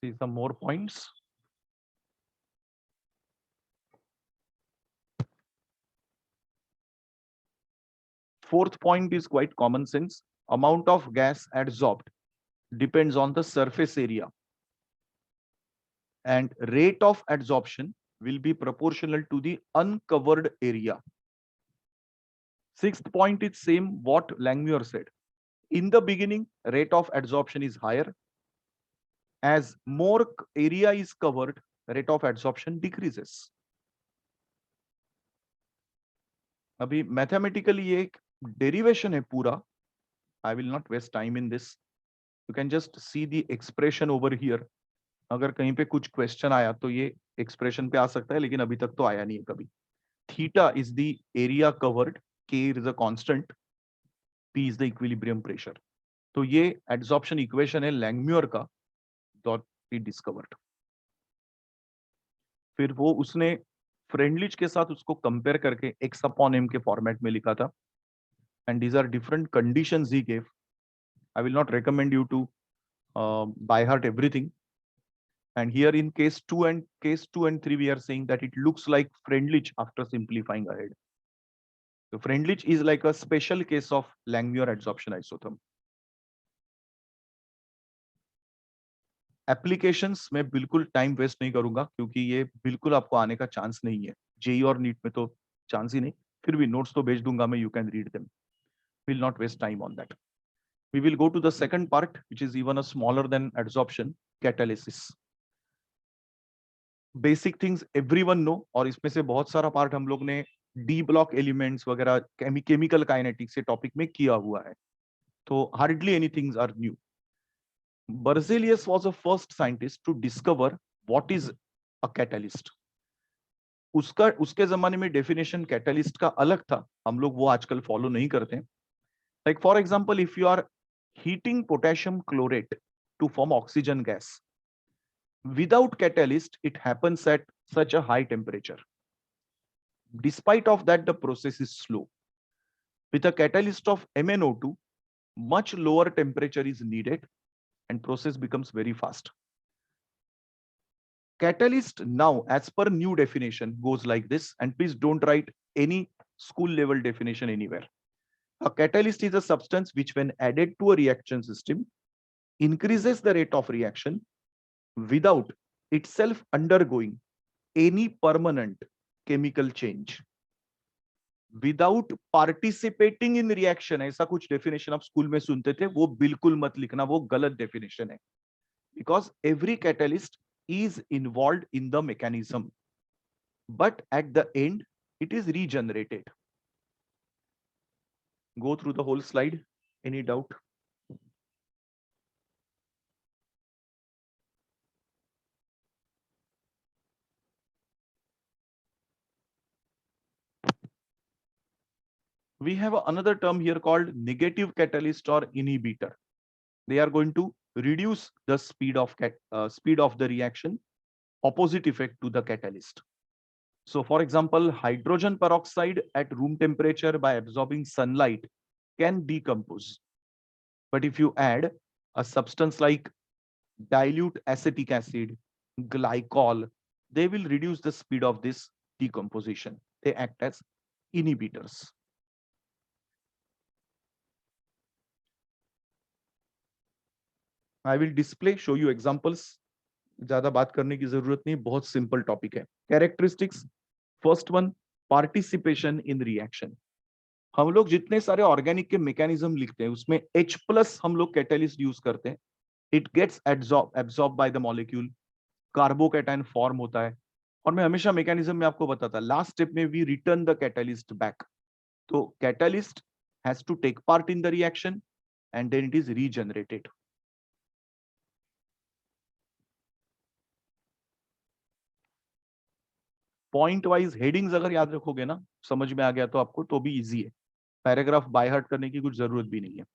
See some more points. Fourth point is quite common sense. Amount of gas adsorbed depends on the surface area, and rate of adsorption will be proportional to the uncovered area. Sixth point is same what Langmuir said. In the beginning, rate of adsorption is higher. As more area is covered, rate of adsorption decreases. अभी mathematically ये एक derivation है पूरा. I will not waste time in this. You can just see the expression over here. अगर कहीं पे कुछ question आया तो ये एक्सप्रेशन पे आ सकता है, लेकिन अभी तक तो आया नहीं है कभी. Theta is the area covered, K is a constant, P is the equilibrium pressure. तो ये एड्सॉर्प्शन इक्वेशन है लैंगम्यूर का, डॉट ही डिस्कवर्ड. फिर वो उसने फ्रेंडलिच के साथ उसको कंपेयर करके एक्स अपॉन एम के फॉर्मेट में लिखा था. And these are different conditions he gave. I will not recommend you to by heart everything. And here in case 2 and 3, we are saying that it looks like Freundlich after simplifying ahead. So Freundlich is like a special case of Langmuir adsorption isotherm. Applications में बिल्कुल time waste नहीं करूंगा, क्योंकि ये बिल्कुल आपको आने का चांस नहीं है. जेई और नीट में तो चांस ही नहीं. फिर भी नोट्स तो भेज दूंगा मैं, you can read them. Will not waste time on that. We will go to the second part, which is even a smaller than adsorption, catalysis. Basic things everyone know, और इसमें से बहुत सारा पार्ट हम लोग ने डी ब्लॉक एलिमेंट्स वगैरह chemical kinetics से टॉपिक में किया हुआ है, तो hardly anythings are new. Berzelius was the first scientist to discover what is a catalyst. उसके जमाने में डेफिनेशन कैटलिस्ट का अलग था, हम लोग वो आजकल फॉलो नहीं करते. Like for example, if you are heating potassium chlorate to form oxygen gas, without catalyst it happens at such a high temperature. Despite of that, the process is slow. With a catalyst of MnO2, much lower temperature is needed and process becomes very fast. Catalyst now, as per new definition, goes like this, and please don't write any school level definition anywhere. A catalyst is a substance which, when added to a reaction system, increases the rate of reaction without itself undergoing any permanent chemical change. Without participating in reaction, ऐसा कुछ definition आप school में सुनते थे, वो बिल्कुल मत लिखना, वो गलत डेफिनेशन है. Because every catalyst is involved in the mechanism, but at the end it is regenerated. Go through the whole slide. Any doubt? We have another term here called negative catalyst or inhibitor. They are going to reduce the speed of the reaction, opposite effect to the catalyst. So for example, hydrogen peroxide at room temperature by absorbing sunlight can decompose. But if you add a substance like dilute acetic acid, glycol, they will reduce the speed of this decomposition. They act as inhibitors. I will display, show you examples. ज्यादा बात करने की जरूरत नहीं, बहुत simple topic है. Characteristics, first one, participation in reaction. हम लोग जितने सारे ऑर्गेनिक के मैकेनिज्म लिखते हैं, उसमें H+ हम लोग कैटलिस्ट यूज करते हैं. It gets absorb by the molecule, carbocation form होता है. और मैं हमेशा मैकेनिज्म में आपको बताता, लास्ट स्टेप में we return the catalyst back. तो catalyst has to take part in the reaction and then it is regenerated. Point wise headings अगर याद रखोगे ना, समझ में आ गया तो आपको तो भी इजी है. पैराग्राफ बाय हार्ट करने की कुछ जरूरत भी नहीं है.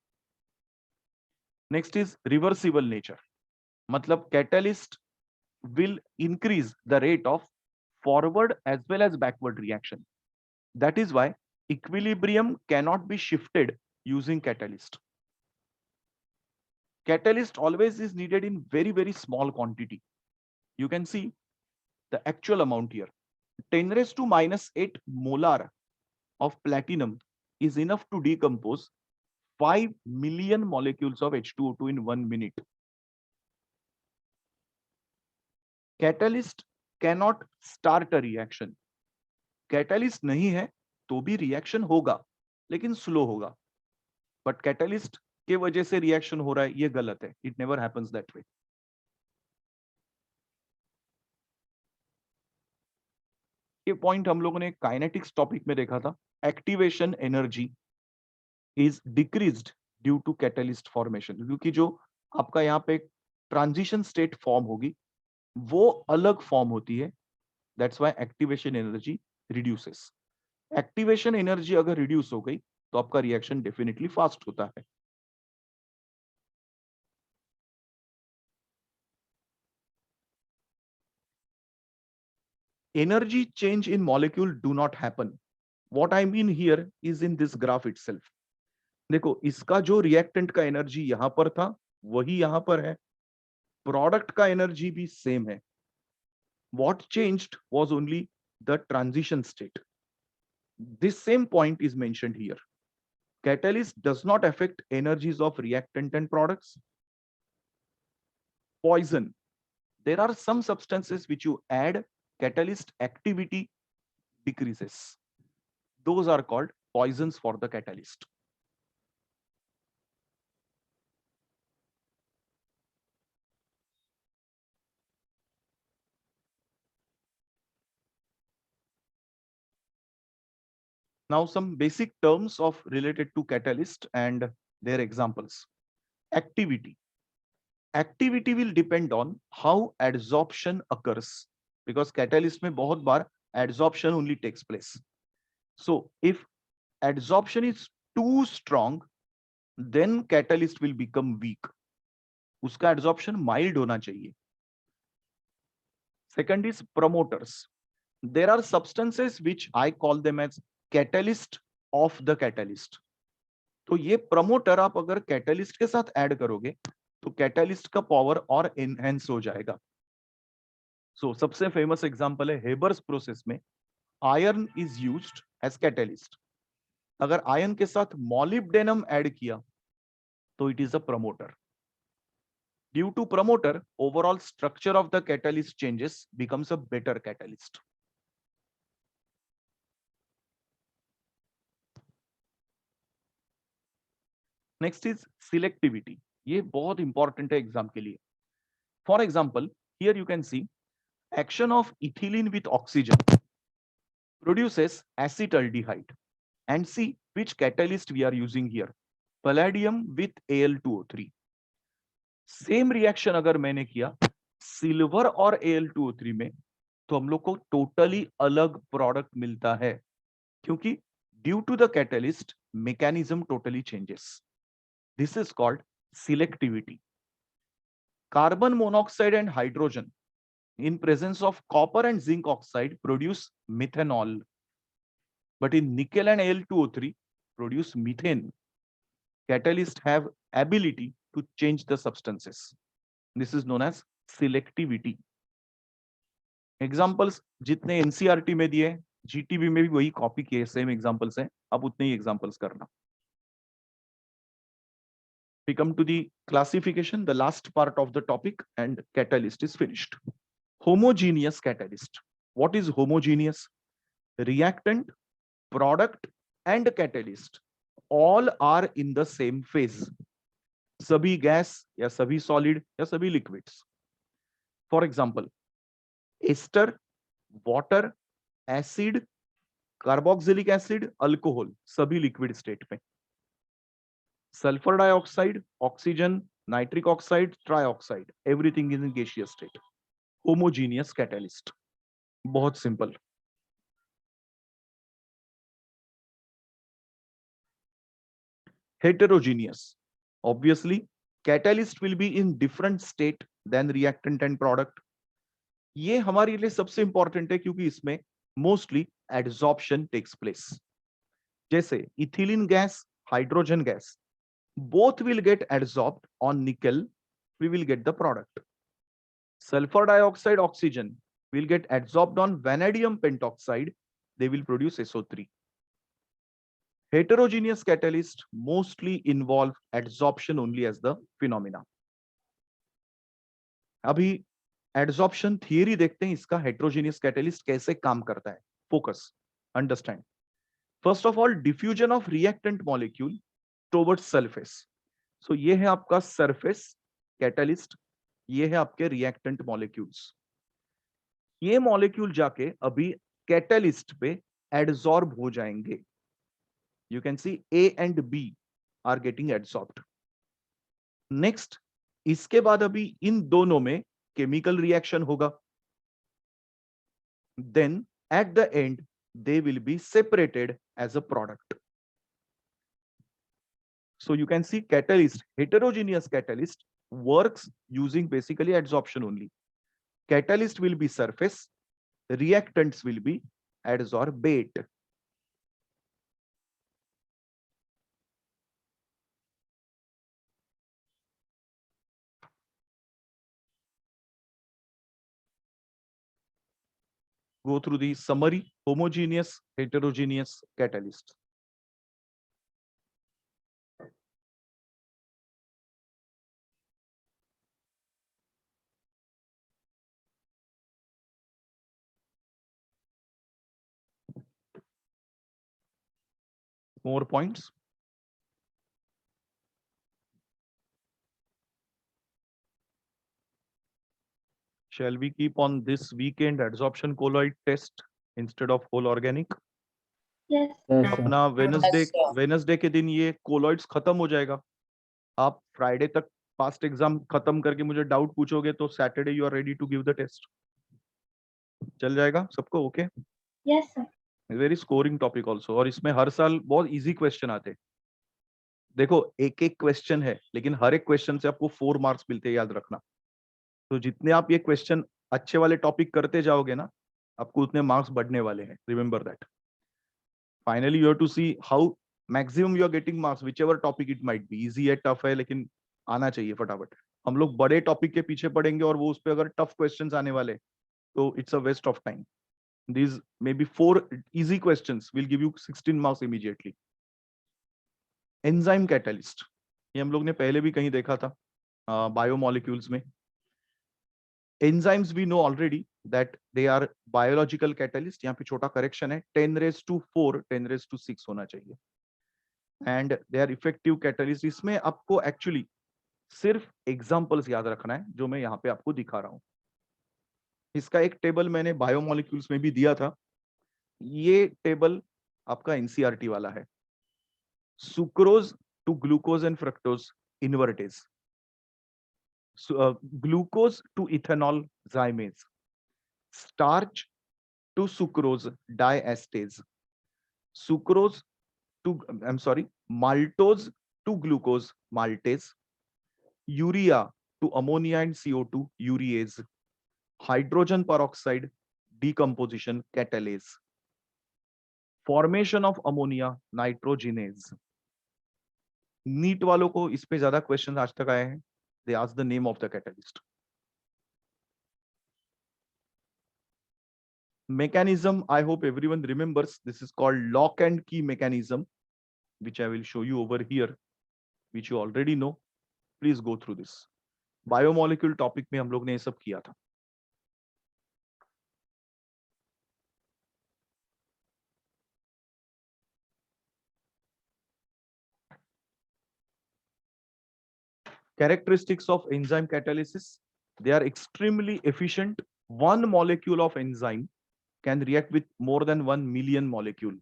Next is reversible nature. मतलब catalyst will increase the rate of forward as well as backward reaction. That is why equilibrium cannot be shifted using catalyst. Catalyst always is needed in very, very small quantity. You can see the actual amount here. 10 raised to minus 8 molar of platinum is enough to decompose 5 million molecules of H2O2 in 1 minute. Catalyst cannot start a reaction. Catalyst नहीं है तो भी reaction होगा, लेकिन slow होगा. But catalyst के वजह से रिएक्शन हो रहा है, ये गलत है. It never happens that way. ये पॉइंट हम लोगों ने काइनेटिक्स टॉपिक में देखा था. Activation energy is decreased due to catalyst formation, क्योंकि जो आपका यहाँ पे ट्रांजिशन स्टेट फॉर्म होगी वो अलग फॉर्म होती है. That's why activation energy reduces. Activation energy अगर रिड्यूस हो गई तो आपका रिएक्शन डेफिनेटली फास्ट होता है. Energy change in molecule do not happen. What I mean here is in this graph itself. देखो इसका जो रिएक्टेंट का एनर्जी यहां पर था वही यहां पर है. प्रोडक्ट का एनर्जी भी सेम है. What changed was only the transition state. This same point is mentioned here. Catalyst does not affect energies of reactant and products. Poison. There are some substances which you add, catalyst activity decreases. Those are called poisons for the catalyst. Now some basic terms of related to catalyst and their examples. Activity. Activity will depend on how adsorption occurs, because catalyst में बहुत बार adsorption only takes place. So if adsorption is too strong, then catalyst will become weak. उसका adsorption mild होना चाहिए. Second is promoters. There are substances which I call them as catalyst of the catalyst. तो ये promoter आप अगर catalyst के साथ add करोगे तो catalyst का power और enhance हो जाएगा. So सबसे famous example है Haber's process में iron is used as catalyst. अगर iron के साथ molybdenum add किया तो it is a promoter. Due to promoter, overall structure of the catalyst changes, becomes a better catalyst. Next is selectivity. ये बहुत important है exam के लिए. For example, here you can see action of ethylene with oxygen produces acetaldehyde, and see which catalyst we are using here. Palladium with Al2O3. Same reaction अगर मैंने किया silver और Al2O3 में तो हम लोग को टोटली अलग प्रोडक्ट मिलता है, क्योंकि due to the catalyst mechanism totally changes. This is called selectivity. Carbon monoxide and hydrogen in presence of copper and zinc oxide produce methanol, but in nickel and Al2O3 produce methane. Catalysts have ability to change the substances. This is known as selectivity. Examples जितने NCERT में दिए GTB में भी वही copy किए, same examples हैं, अब उतने ही एग्जांपल्स करना. We come to the classification, the last part of the topic, and catalyst is finished. Homogeneous catalyst. What is homogeneous? Reactant, product and catalyst all are in the same phase. सभी gas या सभी solid या सभी liquids. For example ester, water, acid, carboxylic acid, alcohol, सभी liquid state में. Sulphur dioxide, oxygen, nitric oxide, trioxide, everything is in gaseous state. Homogeneous catalyst. बहुत simple. Heterogeneous. Obviously, catalyst will be in different state than reactant and product. ये हमारे लिए सबसे important है क्योंकि इसमें मोस्टली एडसॉर्प्शन टेक्स प्लेस. जैसे ethylene gas, hydrogen gas, both will get adsorbed on nickel, we will get the product. Sulfur dioxide, oxygen will get adsorbed on vanadium pentoxide, they will produce SO3. Heterogeneous catalyst mostly involve adsorption only as the phenomena. अभी adsorption theory देखते हैं, इसका heterogeneous catalyst कैसे काम करता है. Focus, understand. First of all, diffusion of reactant molecule towards surface. So ये है आपका surface catalyst, ये है आपके reactant molecules. ये molecule जाके अभी catalyst पे adsorb हो जाएंगे. You can see A and B are getting adsorbed. Next, इसके बाद अभी इन दोनों में chemical reaction होगा. Then at the end they will be separated as a product. So you can see catalyst, heterogeneous catalyst works using basically adsorption only. Catalyst will be surface, reactants will be adsorbate. Go through the summary: homogeneous, heterogeneous catalyst. More points? Shall we keep on this weekend adsorption colloid test instead of whole organic?
Yes.
Yes, sir.
अपना Wednesday के दिन ये colloids खत्म हो जाएगा. आप Friday तक past exam खत्म करके मुझे डाउट पूछोगे तो Saturday you are ready to give the test. चल जाएगा सबको? Okay.
Yes, sir.
Very scoring topic also, और इसमें हर साल बहुत इजी क्वेश्चन आते हैं. देखो एक एक क्वेश्चन है लेकिन हर एक क्वेश्चन से आपको 4 मार्क्स मिलते हैं, याद रखना. तो जितने आप ये क्वेश्चन अच्छे वाले टॉपिक करते जाओगे ना, आपको उतने मार्क्स बढ़ने वाले हैं. Remember that. Finally you have to see how maximum you are getting marks whichever topic it might be. Easy है, टफ है, लेकिन आना चाहिए फटाफट. हम लोग बड़े टॉपिक के पीछे पड़ेंगे और वो उस पर अगर टफ क्वेश्चंस आने वाले तो it's a waste of time. These maybe 4 easy questions will give you 16 marks immediately. Enzyme catalyst, ये हम लोग ने पहले भी कहीं देखा था बायोमोलिक्यूल्स में. Enzymes we know already that they are biological catalyst. यहाँ पे छोटा करेक्शन है, 10⁻⁴, 10⁻⁶ होना चाहिए. And they are effective catalyst. इसमें आपको एक्चुअली सिर्फ एग्जाम्पल्स याद रखना है जो मैं यहाँ पे आपको दिखा रहा हूँ. इसका एक टेबल मैंने बायोमोलिक्यूल्स में भी दिया था. ये टेबल आपका एनसीईआरटी वाला है. Sucrose to glucose and fructose invertase, glucose to ethanol zymase, starch to sucrose diastase, sucrose to maltose to glucose maltase, urea to ammonia and CO2 urease, hydrogen peroxide decomposition catalase, formation of ammonia nitrogenase. NEET वालों को इस पे ज्यादा question आज तक आए हैं. They ask the name of the catalyst. Mechanism, I hope everyone remembers. This is called lock and key mechanism, which I will show you over here, which you already know. Please go through this. Biomolecule topic में हम लोग ने ये सब किया था. Characteristics of enzyme catalysis: they are extremely efficient. One molecule of enzyme can react with more than 1 million molecule.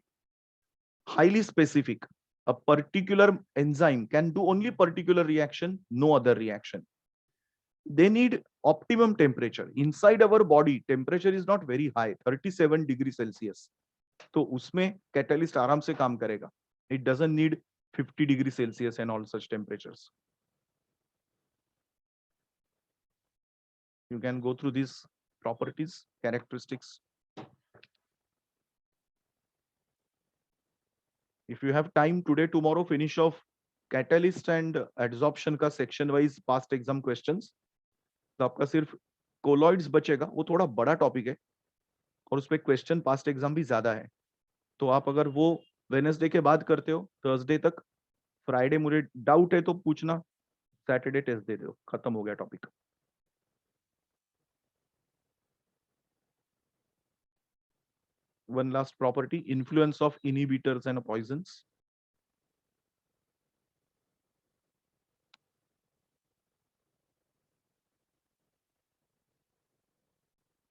Highly specific. A particular enzyme can do only particular reaction, no other reaction. They need optimum temperature. Inside our body temperature is not very high, 37 degrees Celsius. तो उसमें catalyst आराम से काम करेगा. It doesn't need 50 degrees Celsius and all such temperatures. You can go through these properties, characteristics. If you have time today, tomorrow, finish off catalyst and adsorption का section wise past exam questions, तो आपका सिर्फ colloids बचेगा, वो थोड़ा बड़ा topic है और उस पर क्वेश्चन पास्ट एग्जाम भी ज्यादा है। तो आप अगर वो वेडनेसडे के बाद करते हो थर्सडे तक, फ्राइडे मुझे डाउट है तो पूछना, सैटरडे टेस्ट दे दो, खत्म हो गया topic. One last property, influence of inhibitors and poisons.